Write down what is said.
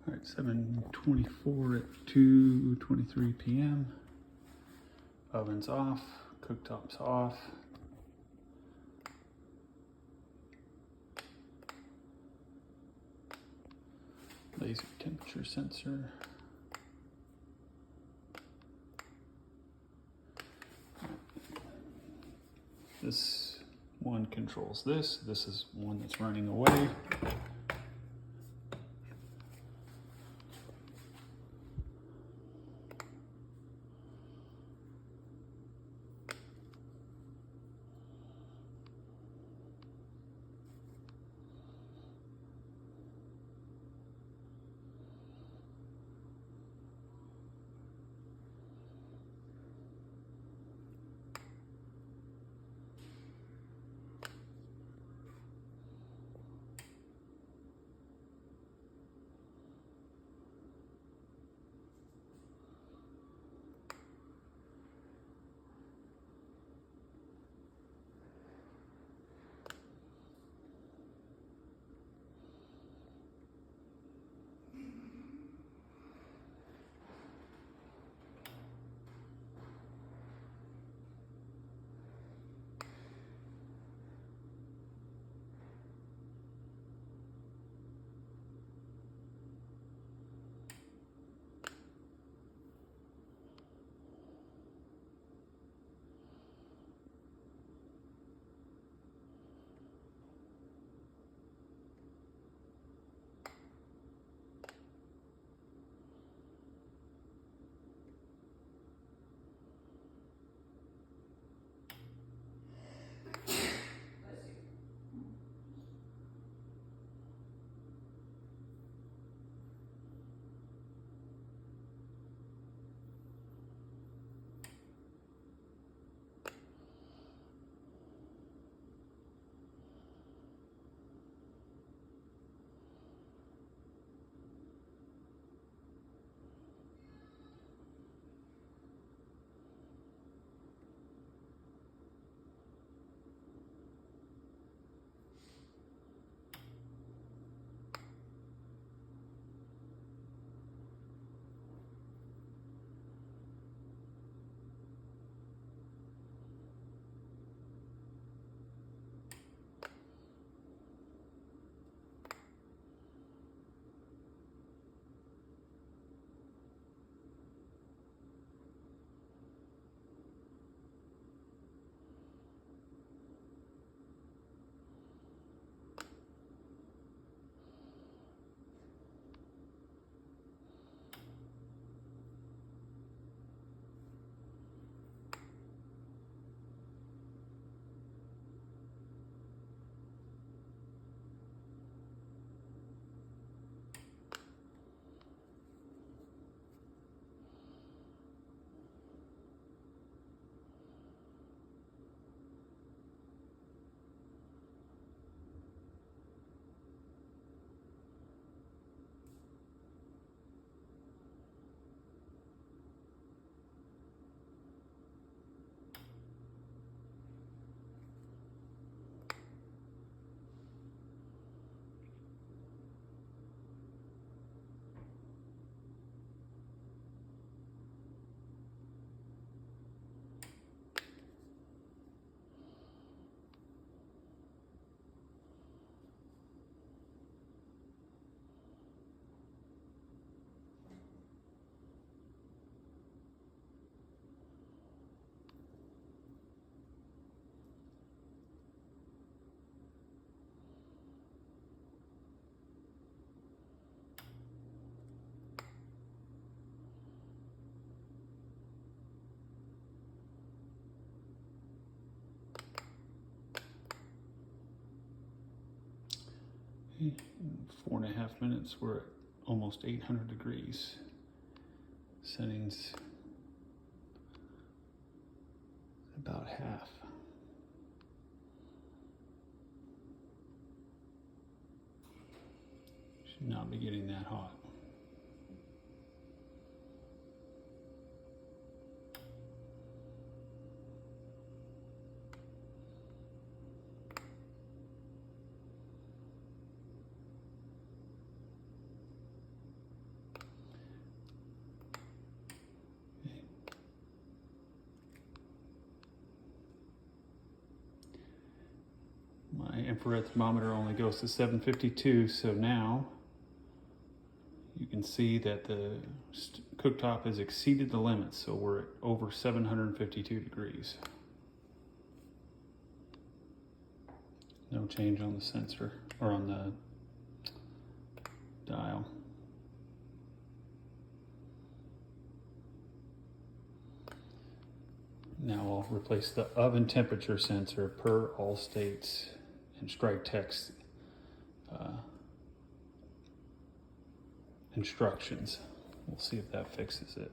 All right, 7:24 at 2:23 p.m. Oven's off, cooktop's off. Laser temperature sensor. This one controls this. This is one that's running away. In 4.5 minutes, we're at almost 800 degrees. Settings about half. Should not be getting that hot. infrared thermometer only goes to 752, so now you can see that the cooktop has exceeded the limits, so we're at over 752 degrees. No change on the sensor or on the dial. Now I'll replace the oven temperature sensor per Allstate's and Strike Tech's instructions. We'll see if that fixes it.